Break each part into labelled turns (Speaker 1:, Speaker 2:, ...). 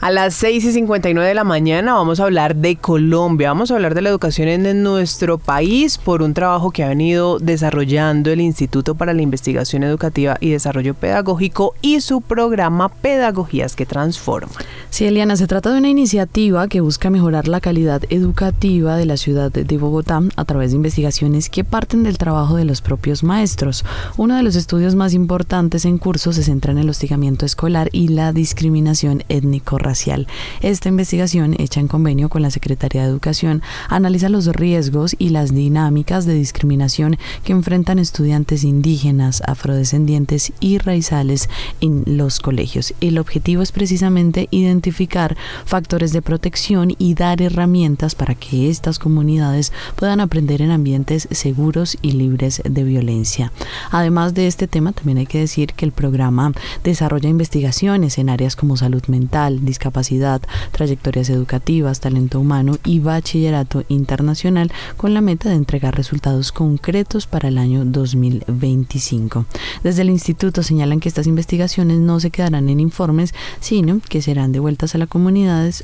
Speaker 1: A las 6:59 de la mañana vamos a hablar de Colombia, vamos a hablar de la educación en nuestro país por un trabajo que ha venido desarrollando el Instituto para la Investigación Educativa y Desarrollo Pedagógico y su programa Pedagogías que Transforman.
Speaker 2: Sí, Eliana, se trata de una iniciativa que busca mejorar la calidad educativa de la ciudad de Bogotá a través de investigaciones que parten del trabajo de los propios maestros. Uno de los estudios más importantes en curso se centra en el hostigamiento escolar y la discriminación étnico-racial. Esta investigación, hecha en convenio con la Secretaría de Educación, analiza los riesgos y las dinámicas de discriminación que enfrentan estudiantes indígenas, afrodescendientes y raizales en los colegios. El objetivo es precisamente identificar factores de protección y dar herramientas para que estas comunidades puedan aprender en ambientes seguros y libres de violencia. Además de este tema, también hay que decir que el programa desarrolla investigaciones en áreas como salud mental, discapacidad, trayectorias educativas, talento humano y bachillerato internacional, con la meta de entregar resultados concretos para el año 2025. Desde el instituto señalan que estas investigaciones no se quedarán en informes, sino que serán devueltas a las comunidades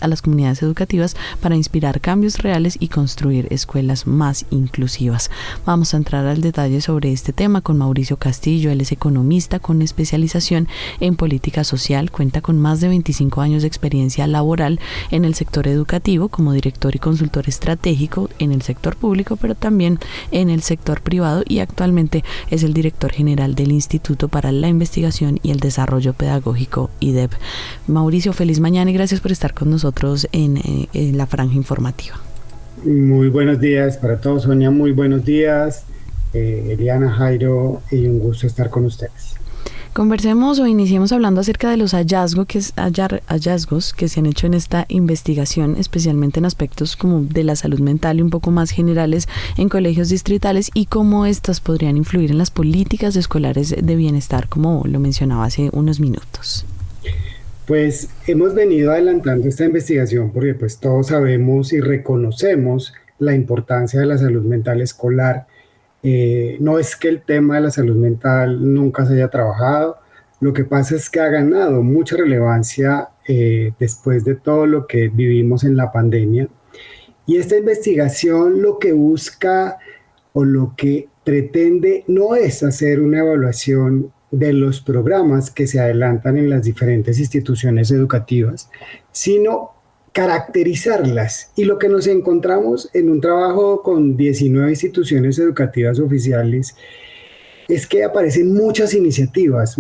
Speaker 2: educativas para inspirar cambios reales y construir escuelas más inclusivas. Vamos a entrar al detalle sobre este tema con Mauricio Castillo. Él es economista con especialización en política social, cuenta con más de 25 años de experiencia laboral en el sector educativo como director y consultor estratégico en el sector público, pero también en el sector privado, y actualmente es el director general del Instituto para la Investigación y el Desarrollo Pedagógico, IDEP. Mauricio, feliz mañana y gracias por estar con nosotros en la franja informativa.
Speaker 3: Muy buenos días para todos, Sonia, muy buenos días, Eliana, Jairo, y un gusto estar con ustedes.
Speaker 2: Conversemos o iniciemos hablando acerca de los hallazgos que se han hecho en esta investigación, especialmente en aspectos como de la salud mental y un poco más generales en colegios distritales, y cómo estas podrían influir en las políticas escolares de bienestar, como lo mencionaba hace unos minutos.
Speaker 3: Pues hemos venido adelantando esta investigación porque pues todos sabemos y reconocemos la importancia de la salud mental escolar. No es que el tema de la salud mental nunca se haya trabajado, lo que pasa es que ha ganado mucha relevancia después de todo lo que vivimos en la pandemia. Y esta investigación lo que busca o lo que pretende no es hacer una evaluación de los programas que se adelantan en las diferentes instituciones educativas, sino caracterizarlas. Y lo que nos encontramos en un trabajo con 19 instituciones educativas oficiales es que aparecen muchas iniciativas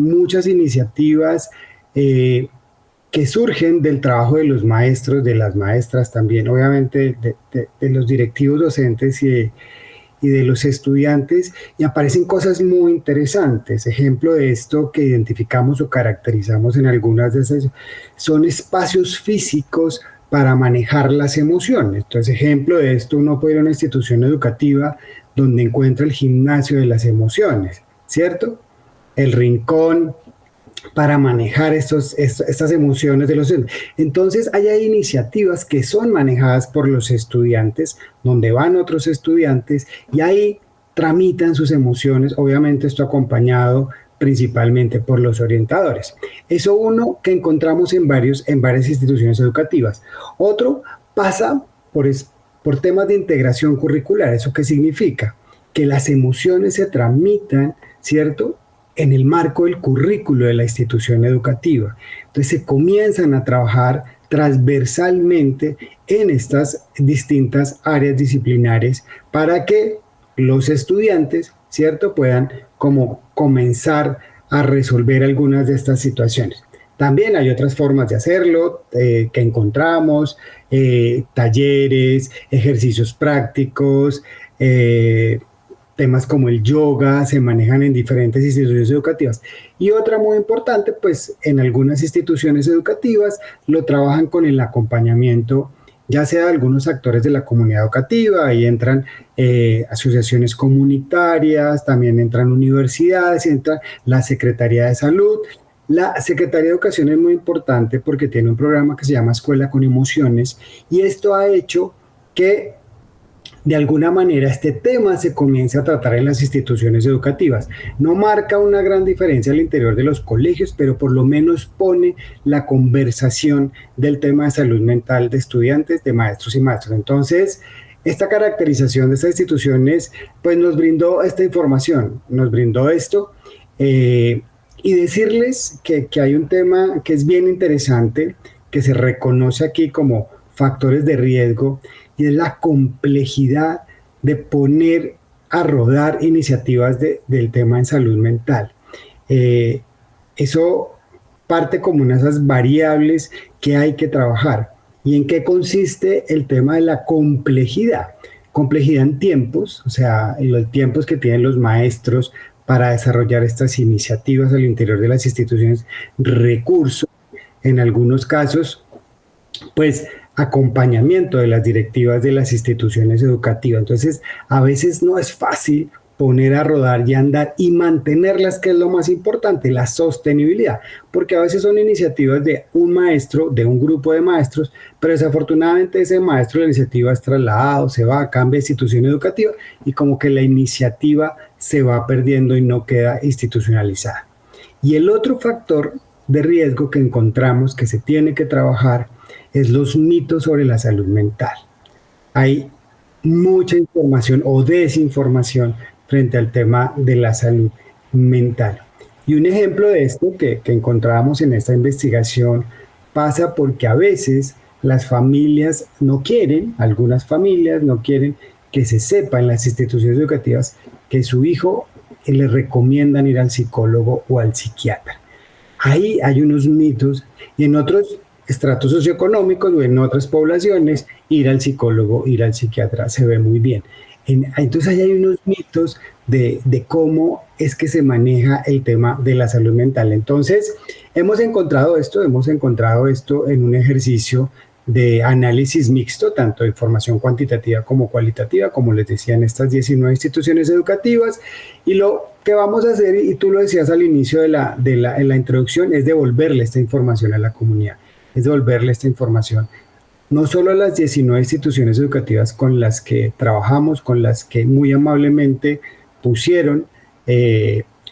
Speaker 3: que surgen del trabajo de los maestros, de las maestras también, obviamente de los directivos docentes y de los estudiantes, y aparecen cosas muy interesantes. Ejemplo de esto que identificamos o caracterizamos en algunas de esas son espacios físicos para manejar las emociones. Entonces, ejemplo de esto, uno puede ir a una institución educativa donde encuentra el gimnasio de las emociones, ¿cierto? El rincón para manejar estas emociones de los estudiantes. Entonces, hay iniciativas que son manejadas por los estudiantes, donde van otros estudiantes y ahí tramitan sus emociones, obviamente esto acompañado principalmente por los orientadores. Eso uno que encontramos en varias instituciones educativas. Otro pasa por temas de integración curricular. ¿Eso qué significa? Que las emociones se tramitan, ¿cierto?, en el marco del currículo de la institución educativa. Entonces se comienzan a trabajar transversalmente en estas distintas áreas disciplinares para que los estudiantes, ¿cierto?, puedan como comenzar a resolver algunas de estas situaciones. También hay otras formas de hacerlo que encontramos, talleres, ejercicios prácticos, temas como el yoga se manejan en diferentes instituciones educativas. Y otra muy importante, pues en algunas instituciones educativas lo trabajan con el acompañamiento, ya sea de algunos actores de la comunidad educativa. Ahí entran asociaciones comunitarias, también entran universidades, entra la Secretaría de Salud. La Secretaría de Educación es muy importante porque tiene un programa que se llama Escuela con Emociones, y esto ha hecho que de alguna manera este tema se comience a tratar en las instituciones educativas. No marca una gran diferencia al interior de los colegios, pero por lo menos pone la conversación del tema de salud mental de estudiantes, de maestros y maestras. Entonces, esta caracterización de estas instituciones pues nos brindó esta información, nos brindó esto, y decirles que hay un tema que es bien interesante, que se reconoce aquí como factores de riesgo, y es la complejidad de poner a rodar iniciativas del tema en salud mental. Eso parte como una de esas variables que hay que trabajar. ¿Y en qué consiste el tema de la complejidad? Complejidad en tiempos, o sea, en los tiempos que tienen los maestros para desarrollar estas iniciativas al interior de las instituciones, recursos, en algunos casos, pues acompañamiento de las directivas de las instituciones educativas. Entonces, a veces no es fácil poner a rodar y andar y mantenerlas, que es lo más importante, la sostenibilidad, porque a veces son iniciativas de un maestro, de un grupo de maestros, pero desafortunadamente ese maestro, la iniciativa es trasladado, se va, cambia de institución educativa y como que la iniciativa se va perdiendo y no queda institucionalizada. Y el otro factor de riesgo que encontramos que se tiene que trabajar es los mitos sobre la salud mental. Hay mucha información o desinformación frente al tema de la salud mental. Y un ejemplo de esto que encontrábamos en esta investigación pasa porque a veces las familias no quieren, algunas familias no quieren que se sepa en las instituciones educativas que su hijo le recomiendan ir al psicólogo o al psiquiatra. Ahí hay unos mitos, y en otros estratos socioeconómicos o en otras poblaciones ir al psicólogo, ir al psiquiatra se ve muy bien. Entonces ahí hay unos mitos de cómo es que se maneja el tema de la salud mental. Entonces hemos encontrado esto en un ejercicio de análisis mixto, tanto de información cuantitativa como cualitativa, como les decía, en estas 19 instituciones educativas. Y lo que vamos a hacer, y tú lo decías al inicio en la introducción, es devolverle esta información a la comunidad, es devolverle esta información no solo a las 19 instituciones educativas con las que trabajamos, con las que muy amablemente pusieron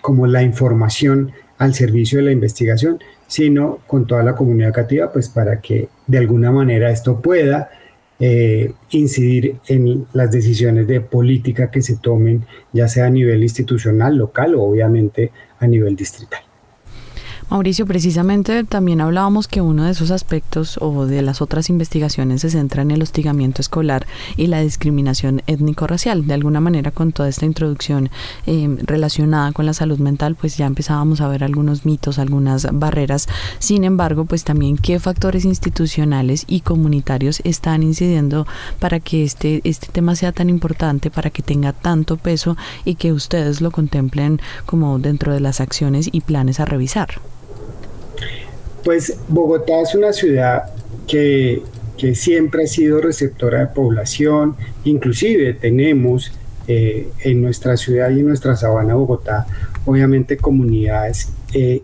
Speaker 3: como la información al servicio de la investigación, sino con toda la comunidad educativa, pues para que de alguna manera esto pueda incidir en las decisiones de política que se tomen, ya sea a nivel institucional, local o obviamente a nivel distrital.
Speaker 2: Mauricio, precisamente también hablábamos que uno de esos aspectos o de las otras investigaciones se centra en el hostigamiento escolar y la discriminación étnico-racial. De alguna manera, con toda esta introducción relacionada con la salud mental, pues ya empezábamos a ver algunos mitos, algunas barreras. Sin embargo, pues también qué factores institucionales y comunitarios están incidiendo para que este tema sea tan importante, para que tenga tanto peso y que ustedes lo contemplen como dentro de las acciones y planes a revisar.
Speaker 3: Pues Bogotá es una ciudad que siempre ha sido receptora de población, inclusive tenemos en nuestra ciudad y en nuestra sabana Bogotá, obviamente comunidades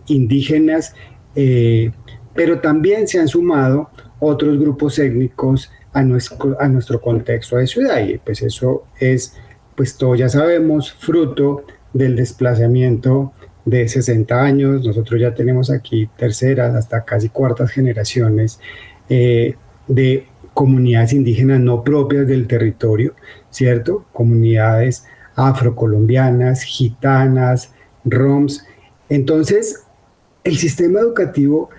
Speaker 3: indígenas, pero también se han sumado otros grupos étnicos a nuestro contexto de ciudad, y pues eso es, pues todos ya sabemos, fruto del desplazamiento de 60 años, nosotros ya tenemos aquí terceras, hasta casi cuartas generaciones de comunidades indígenas no propias del territorio, ¿cierto? Comunidades afrocolombianas, gitanas, roms. Entonces, el sistema educativo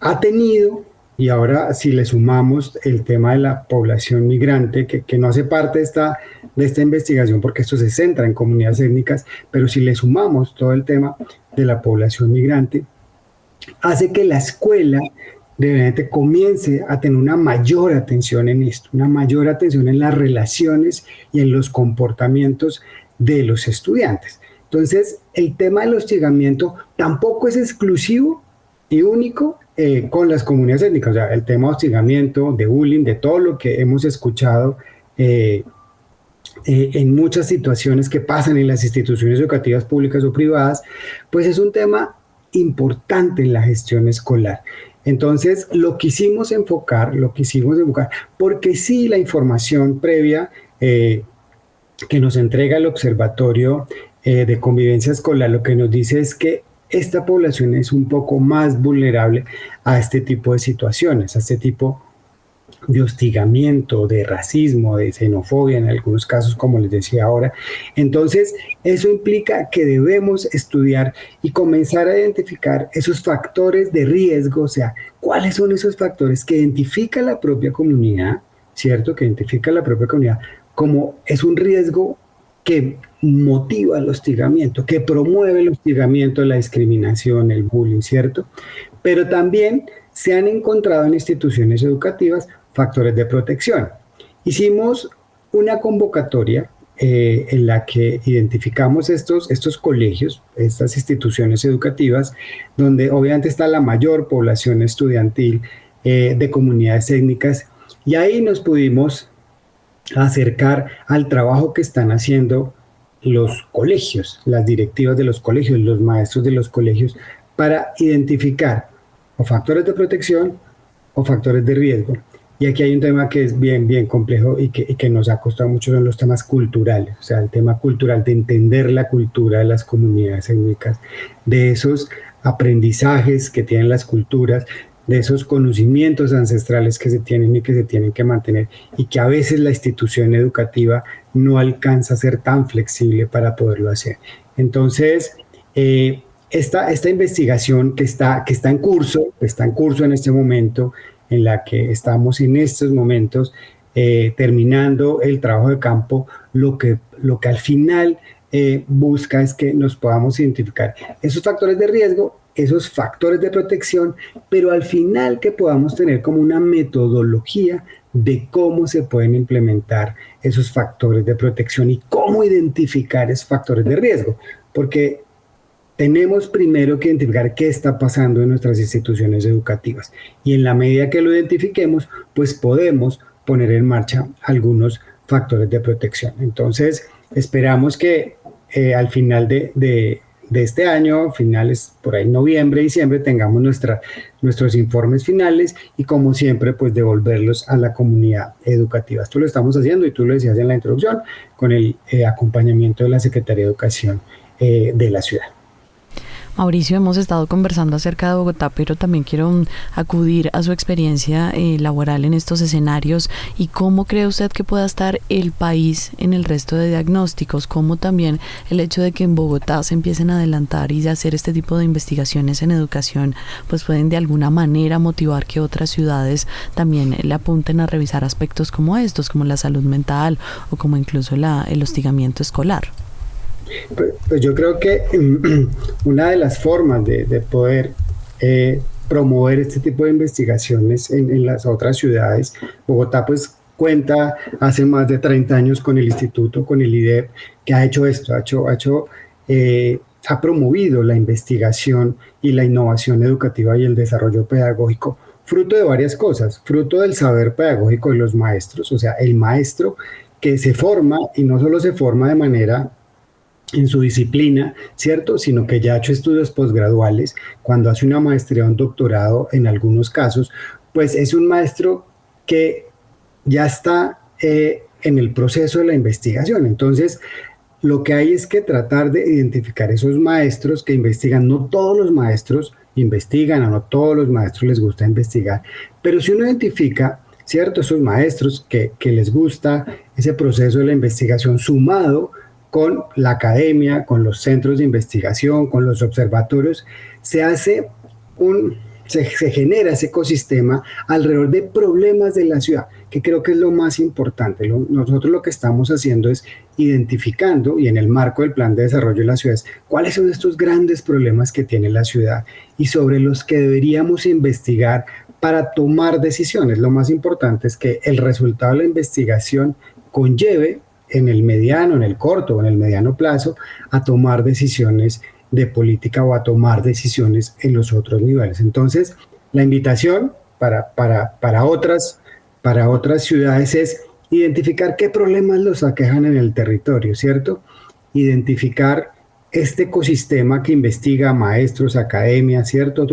Speaker 3: ha tenido, y ahora si le sumamos el tema de la población migrante, que no hace parte de esta investigación porque esto se centra en comunidades étnicas, pero si le sumamos todo el tema de la población migrante, hace que la escuela realmente comience a tener una mayor atención en esto, una mayor atención en las relaciones y en los comportamientos de los estudiantes. Entonces, el tema del hostigamiento tampoco es exclusivo y único con las comunidades étnicas. O sea, el tema de hostigamiento, de bullying, de todo lo que hemos escuchado en muchas situaciones que pasan en las instituciones educativas públicas o privadas, pues es un tema importante en la gestión escolar. Entonces, lo quisimos enfocar, porque sí, la información previa que nos entrega el Observatorio de Convivencia Escolar, lo que nos dice es que esta población es un poco más vulnerable a este tipo de situaciones, a este tipo de hostigamiento, de racismo, de xenofobia en algunos casos, como les decía ahora. Entonces, eso implica que debemos estudiar y comenzar a identificar esos factores de riesgo, o sea, cuáles son esos factores que identifica la propia comunidad, ¿cierto? Que identifica la propia comunidad como es un riesgo que motiva el hostigamiento, que promueve el hostigamiento, la discriminación, el bullying, ¿cierto? Pero también se han encontrado en instituciones educativas factores de protección. Hicimos una convocatoria en la que identificamos estos colegios, estas instituciones educativas, donde obviamente está la mayor población estudiantil de comunidades étnicas, y ahí nos pudimos acercar al trabajo que están haciendo los colegios, las directivas de los colegios, los maestros de los colegios, para identificar o factores de protección o factores de riesgo. Y aquí hay un tema que es bien complejo y que nos ha costado mucho, son los temas culturales, o sea, el tema cultural de entender la cultura de las comunidades étnicas, de esos aprendizajes que tienen las culturas, de esos conocimientos ancestrales que se tienen y que se tienen que mantener, y que a veces la institución educativa no alcanza a ser tan flexible para poderlo hacer. Entonces, esta investigación que está en curso en este momento, en la que estamos en estos momentos terminando el trabajo de campo, lo que al final busca es que nos podamos identificar esos factores de riesgo, esos factores de protección, pero al final que podamos tener como una metodología de cómo se pueden implementar esos factores de protección y cómo identificar esos factores de riesgo, porque tenemos primero que identificar qué está pasando en nuestras instituciones educativas, y en la medida que lo identifiquemos, pues podemos poner en marcha algunos factores de protección. Entonces, esperamos que al final de este año, finales por ahí noviembre, diciembre, tengamos nuestros informes finales y, como siempre, pues devolverlos a la comunidad educativa. Esto lo estamos haciendo, y tú lo decías en la introducción, con el acompañamiento de la Secretaría de Educación de la ciudad.
Speaker 2: Mauricio, hemos estado conversando acerca de Bogotá, pero también quiero acudir a su experiencia laboral en estos escenarios, y cómo cree usted que pueda estar el país en el resto de diagnósticos, cómo también el hecho de que en Bogotá se empiecen a adelantar y hacer este tipo de investigaciones en educación, pues pueden de alguna manera motivar que otras ciudades también le apunten a revisar aspectos como estos, como la salud mental o como incluso el hostigamiento escolar.
Speaker 3: Pues yo creo que una de las formas de poder promover este tipo de investigaciones en las otras ciudades, Bogotá pues cuenta hace más de 30 años con el instituto, con el IDEP, que ha hecho esto, ha promovido la investigación y la innovación educativa y el desarrollo pedagógico, fruto de varias cosas, fruto del saber pedagógico de los maestros, o sea, el maestro que se forma, y no solo se forma de manera en su disciplina, ¿cierto? Sino que ya ha hecho estudios posgraduales, cuando hace una maestría o un doctorado en algunos casos, pues es un maestro que ya está en el proceso de la investigación. Entonces, lo que hay es que tratar de identificar esos maestros que investigan. No todos los maestros investigan, a no todos los maestros les gusta investigar, pero si uno identifica, ¿cierto?, esos maestros que les gusta ese proceso de la investigación, sumado con la academia, con los centros de investigación, con los observatorios, se genera ese ecosistema alrededor de problemas de la ciudad, que creo que es lo más importante. Nosotros lo que estamos haciendo es identificando, y en el marco del plan de desarrollo de las ciudades, cuáles son estos grandes problemas que tiene la ciudad y sobre los que deberíamos investigar para tomar decisiones. Lo más importante es que el resultado de la investigación conlleve en el mediano, en el corto o en el mediano plazo, a tomar decisiones de política o a tomar decisiones en los otros niveles. Entonces, la invitación para otras ciudades es identificar qué problemas los aquejan en el territorio, ¿cierto? Identificar este ecosistema que investiga maestros, academia, ¿cierto?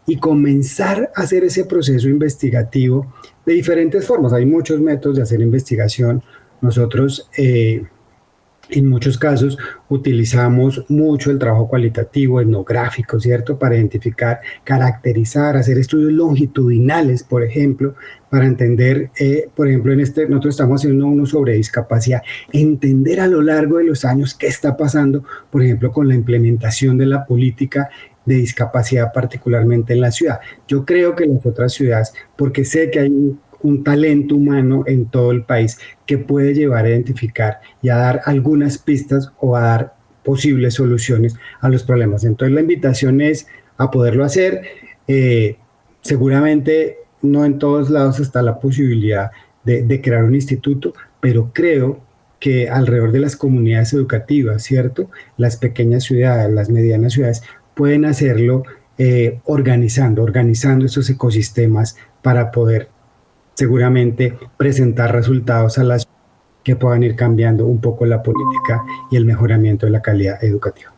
Speaker 3: Y comenzar a hacer ese proceso investigativo de diferentes formas. Hay muchos métodos de hacer investigación. Nosotros En muchos casos utilizamos mucho el trabajo cualitativo, etnográfico, ¿cierto? Para identificar, caracterizar, hacer estudios longitudinales, por ejemplo, para entender, por ejemplo, nosotros estamos haciendo uno sobre discapacidad, entender a lo largo de los años qué está pasando, por ejemplo, con la implementación de la política de discapacidad, particularmente en la ciudad. Yo creo que en las otras ciudades, porque sé que hay un talento humano en todo el país que puede llevar a identificar y a dar algunas pistas o a dar posibles soluciones a los problemas. Entonces la invitación es a poderlo hacer. Seguramente no en todos lados está la posibilidad de crear un instituto, pero creo que alrededor de las comunidades educativas, ¿cierto? Las pequeñas ciudades, las medianas ciudades, pueden hacerlo organizando esos ecosistemas para poder seguramente presentar resultados a las que puedan ir cambiando un poco la política y el mejoramiento de la calidad educativa.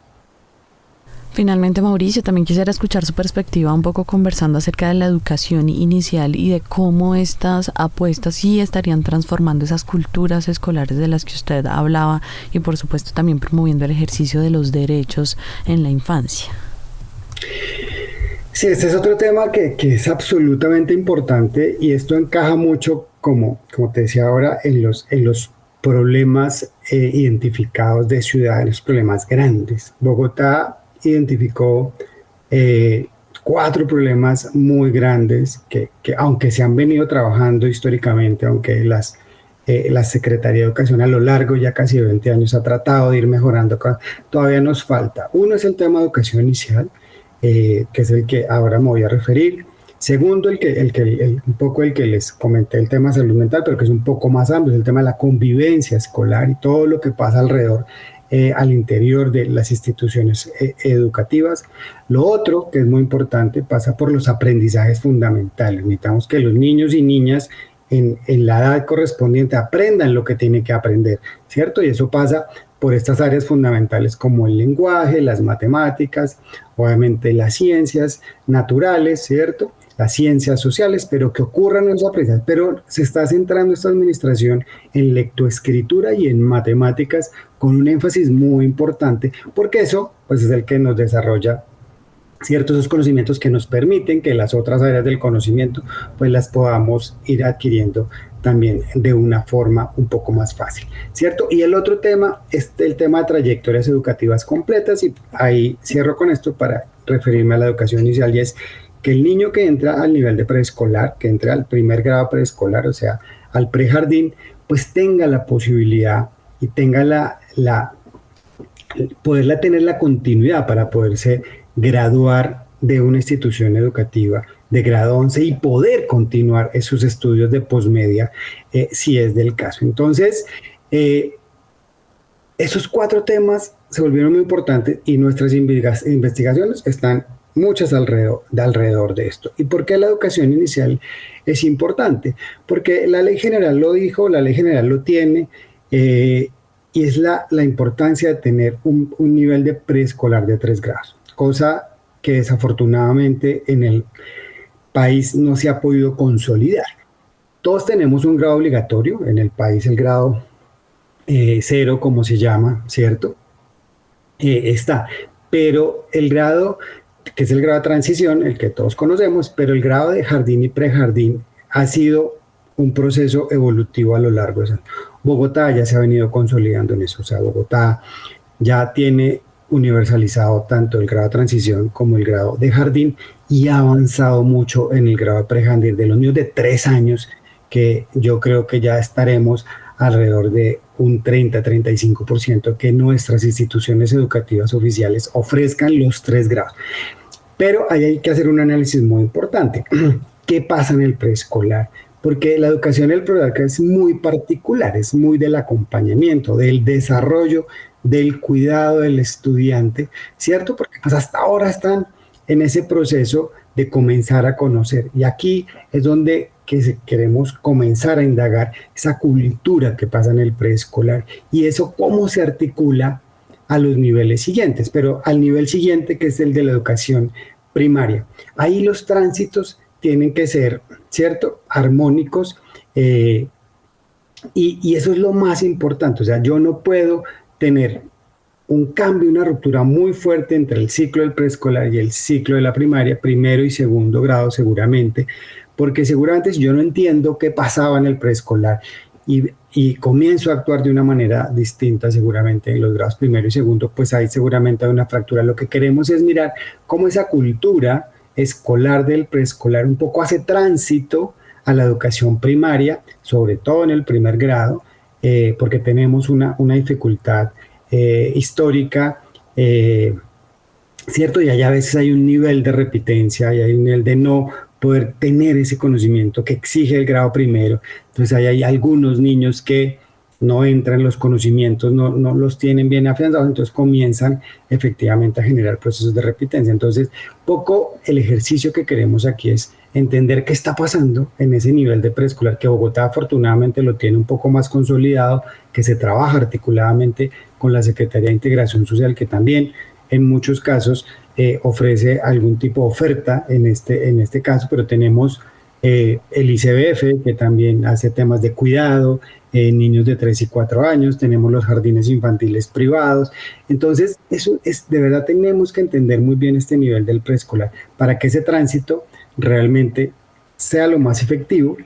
Speaker 2: Finalmente, Mauricio, también quisiera escuchar su perspectiva un poco conversando acerca de la educación inicial y de cómo estas apuestas sí estarían transformando esas culturas escolares de las que usted hablaba y por supuesto también promoviendo el ejercicio de los derechos en la infancia.
Speaker 3: Sí, este es otro tema que es absolutamente importante y esto encaja mucho, como te decía ahora, en los problemas identificados de ciudad, en los problemas grandes. Bogotá identificó 4 problemas muy grandes que aunque se han venido trabajando históricamente, aunque la Secretaría de Educación a lo largo ya casi de 20 años ha tratado de ir mejorando, todavía nos falta. Uno es el tema de educación inicial, que es el que ahora me voy a referir. Segundo, un poco el que les comenté, el tema de salud mental, pero que es un poco más amplio, es el tema de la convivencia escolar y todo lo que pasa alrededor, al interior de las instituciones educativas. Lo otro, que es muy importante, pasa por los aprendizajes fundamentales. Necesitamos que los niños y niñas en la edad correspondiente aprendan lo que tienen que aprender, ¿cierto? Y eso pasa por estas áreas fundamentales como el lenguaje, las matemáticas, obviamente las ciencias naturales, ¿cierto? Las ciencias sociales, pero que ocurran en esos aprendizajes. Pero se está centrando esta administración en lectoescritura y en matemáticas con un énfasis muy importante, porque eso pues, es el que nos desarrolla ciertos esos conocimientos que nos permiten que las otras áreas del conocimiento pues las podamos ir adquiriendo también de una forma un poco más fácil, ¿cierto? Y el otro tema es el tema de trayectorias educativas completas y ahí cierro con esto para referirme a la educación inicial y es que el niño que entra al nivel de preescolar, que entra al primer grado preescolar, o sea, al prejardín, pues tenga la posibilidad y tenga poderla tener la continuidad para poderse graduar de una institución educativa de grado 11 y poder continuar esos estudios de posmedia si es del caso. Entonces, esos 4 temas se volvieron muy importantes y nuestras investigaciones están muchas alrededor de esto. ¿Y por qué la educación inicial es importante? Porque la ley general lo dijo, la ley general lo tiene, y es la importancia de tener un nivel de preescolar de 3 grados, cosa que desafortunadamente en el país no se ha podido consolidar. Todos tenemos un grado obligatorio en el país, el grado 0, como se llama, ¿cierto? Está, pero el grado, que es el grado de transición, el que todos conocemos, pero el grado de jardín y prejardín ha sido un proceso evolutivo a lo largo de eso. Bogotá ya se ha venido consolidando en eso, o sea, Bogotá ya tiene universalizado tanto el grado de transición como el grado de jardín y ha avanzado mucho en el grado de prejardín de los niños de 3 años, que yo creo que ya estaremos alrededor de un 30-35% que nuestras instituciones educativas oficiales ofrezcan los 3 grados. Pero ahí hay que hacer un análisis muy importante. ¿Qué pasa en el preescolar? Porque la educación en el preescolar es muy particular, es muy del acompañamiento, del desarrollo, del cuidado del estudiante, ¿cierto? Porque pues hasta ahora están en ese proceso de comenzar a conocer. Y aquí es donde queremos comenzar a indagar esa cultura que pasa en el preescolar y eso cómo se articula a los niveles siguientes, pero al nivel siguiente que es el de la educación primaria. Ahí los tránsitos tienen que ser, ¿cierto?, armónicos, y eso es lo más importante. O sea, yo no puedo tener un cambio, una ruptura muy fuerte entre el ciclo del preescolar y el ciclo de la primaria, primero y segundo grado seguramente, porque seguramente si yo no entiendo qué pasaba en el preescolar y comienzo a actuar de una manera distinta seguramente en los grados primero y segundo, pues ahí seguramente hay una fractura. Lo que queremos es mirar cómo esa cultura escolar del preescolar un poco hace tránsito a la educación primaria, sobre todo en el primer grado, porque tenemos una dificultad histórica, ¿cierto? Y allá a veces hay un nivel de repitencia y hay un nivel de no poder tener ese conocimiento que exige el grado primero. Entonces ahí hay algunos niños que no entran los conocimientos, no los tienen bien afianzados, entonces comienzan efectivamente a generar procesos de repitencia. Entonces, poco el ejercicio que queremos aquí es entender qué está pasando en ese nivel de preescolar, que Bogotá afortunadamente lo tiene un poco más consolidado, que se trabaja articuladamente con la Secretaría de Integración Social, que también en muchos casos ofrece algún tipo de oferta en este caso, pero tenemos el ICBF, que también hace temas de cuidado, niños de 3 y 4 años, tenemos los jardines infantiles privados. Entonces, eso es, de verdad tenemos que entender muy bien este nivel del preescolar para que ese tránsito realmente sea lo más efectivo.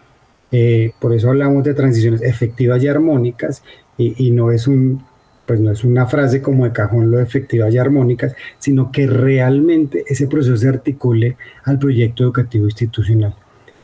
Speaker 3: Por eso hablamos de transiciones efectivas y armónicas, y no es no es una frase como de cajón lo de efectivas y armónicas, sino que realmente ese proceso se articule al proyecto educativo institucional.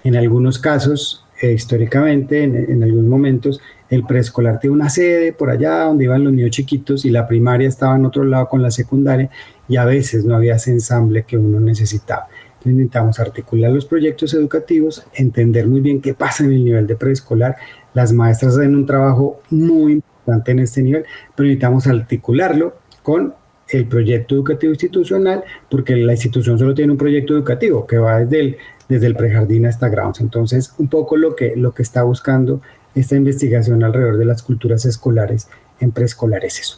Speaker 3: En algunos casos, históricamente, en algunos momentos, el preescolar tiene una sede por allá donde iban los niños chiquitos y la primaria estaba en otro lado con la secundaria, y a veces no había ese ensamble que uno necesitaba. Entonces necesitamos articular los proyectos educativos, entender muy bien qué pasa en el nivel de preescolar. Las maestras hacen un trabajo muy importante en este nivel, pero necesitamos articularlo con el proyecto educativo institucional, porque la institución solo tiene un proyecto educativo que va desde el prejardín hasta grounds. Entonces, un poco lo que está buscando esta investigación alrededor de las culturas escolares en preescolar es eso.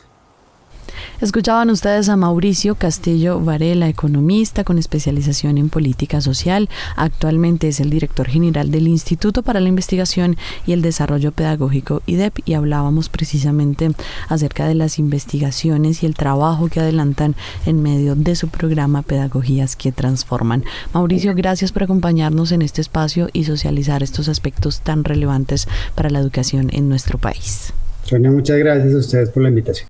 Speaker 2: Escuchaban ustedes a Mauricio Castillo Varela, economista con especialización en política social. Actualmente es el director general del Instituto para la Investigación y el Desarrollo Pedagógico, IDEP, y hablábamos precisamente acerca de las investigaciones y el trabajo que adelantan en medio de su programa Pedagogías que Transforman. Mauricio, gracias por acompañarnos en este espacio y socializar estos aspectos tan relevantes para la educación en nuestro país.
Speaker 3: Sonia, muchas gracias a ustedes por la invitación.